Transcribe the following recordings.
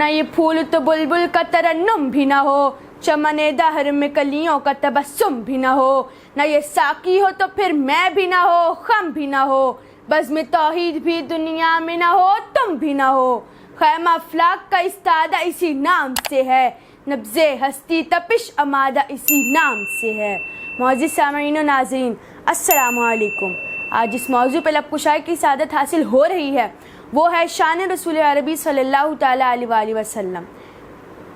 न ये फूल तो बुलबुल का तरन्नुम भी न हो, चमने दहर में कलियों का तबस्सुम भी न हो, न ये साकी हो तो फिर मैं भी न हो, खम भी न हो, बज़्म तौहीद भी दुनिया में न हो, तुम भी न हो। खैमा अफलाक का इस्तादा इसी नाम से है, नब्ज़े हस्ती तपिश अमादा इसी नाम से है। मुअज़्ज़िज़ सामईन व नाज़रीन, अस्सलामु अलैकुम। आज जिस मौजू पर लबकुशाई की सादत हासिल हो रही है वो है शान रसूल अरबी सल्लल्लाहु तआला अलैहि वसल्लम।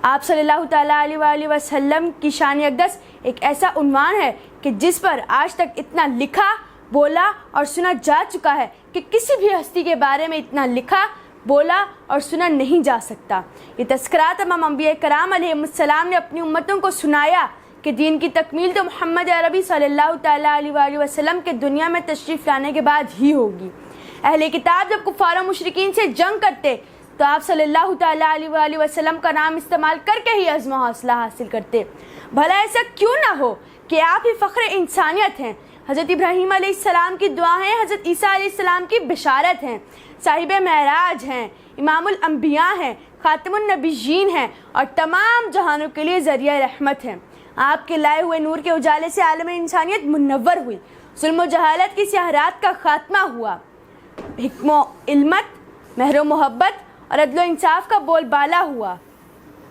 आप सल्लल्लाहु तआला अलैहि वसल्लम की शान अक़दस एक ऐसा उन्वान है कि जिस पर आज तक इतना लिखा, बोला और सुना जा चुका है कि किसी भी हस्ती के बारे में इतना लिखा, बोला और सुना नहीं जा सकता। ये तज़किरा तमाम अंबिया कराम अलैहिमुस्सलाम ने अपनी उम्मतों को सुनाया कि दीन की तकमील तो मोहम्मद अरबी सल्लल्लाहु तआला अलैहि वसल्लम के दुनिया में तशरीफ़ लाने के बाद ही होगी। अहले किताब जब कुफ़ार और मुशरिकीन से जंग करते तो आप सल्लल्लाहु तआला अलैहि वसल्लम का नाम इस्तेमाल करके ही अज़्म व हौसला हासिल करते। भला ऐसा क्यों ना हो कि आप ही फ़ख्र इंसानियत हैं, हज़रत इब्राहीम अलैहिस्सलाम की दुआ हैं, हज़रत ईसा अलैहिस्सलाम की बिशारत हैं, साहिब महराज हैं, इमामुल अंबिया हैं, खातिमुन नबिय्यीन हैं और तमाम जहानों के लिए ज़रिया रहमत हैं। आपके लाए हुए नूर के उजाले से आलम इंसानियत मुनव्वर हुई, ज़ुल्म व जहालत की सियाहरात का खात्मा हुआ, हिक्म इल्मत, महर मोहब्बत और अदल इंसाफ का बोलबाला हुआ।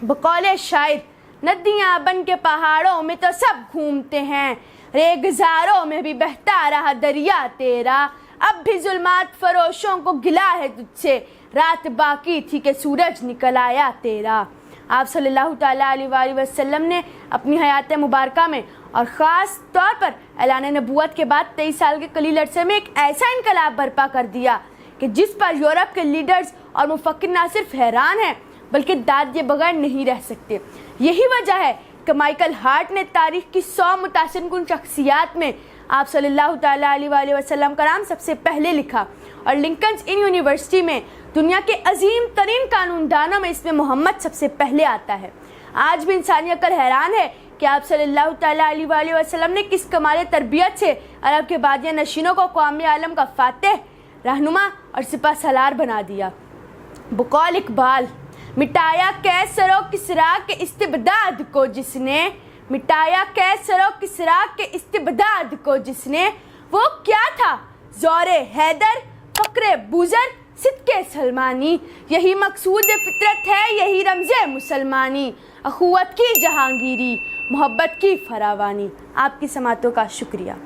बकौल शायर, नदियाँ बन के पहाड़ों में तो सब घूमते हैं, रेगज़ारों में भी बहता रहा दरिया तेरा, अब भी जुल्मात फरोशों को गिला है तुझसे, रात बाकी थी कि सूरज निकल आया तेरा। आप सल्लल्लाहु तआला अलैहि वसल्लम ने अपनी हयात मुबारका में और ख़ास तौर पर ऐलान नबूवत के बाद 23 साल के कलील अरसे में एक ऐसा इनकलाब बर्पा कर दिया कि जिस पर यूरोप के लीडर्स और मुफक्किर ना सिर्फ हैरान हैं बल्कि दाद दिए बगैर नहीं रह सकते। यही वजह है कि माइकल हार्ट ने तारीख़ की 100 मुतासिरकुन शख्सियात में आप सल्लल्लाहु तआला अलैहि वसल्लम का नाम सबसे पहले लिखा और लिंकन्स इन यूनिवर्सिटी में दुनिया के अजीम तरीन कानूनदानों में इसमें मोहम्मद सबसे पहले आता है। आज भी इंसानियत कर हैरान है कि आप सल्लल्लाहु तआला अलैहि वसल्लम ने किस कमाल तरबियत से अरब के बादिया नशीनों को कौमी आलम का फातेह, रहनुमा और सिपा सलार बना दिया। बकौल इकबाल, मिटाया कैसरो किसरा के इस्तिबदाद को जिसने, मिटाया कैसरो किसरा के इस्तिबदाद को जिसने, वो क्या था ज़ौरे हैदर, फ़क्रे बुज़र, सिद्के सलमानी, यही मकसूद फितरत है, यही रमज़े मुसलमानी, अखुवत की जहांगीरी, मोहब्बत की फरावानी। आपकी समातों का शुक्रिया।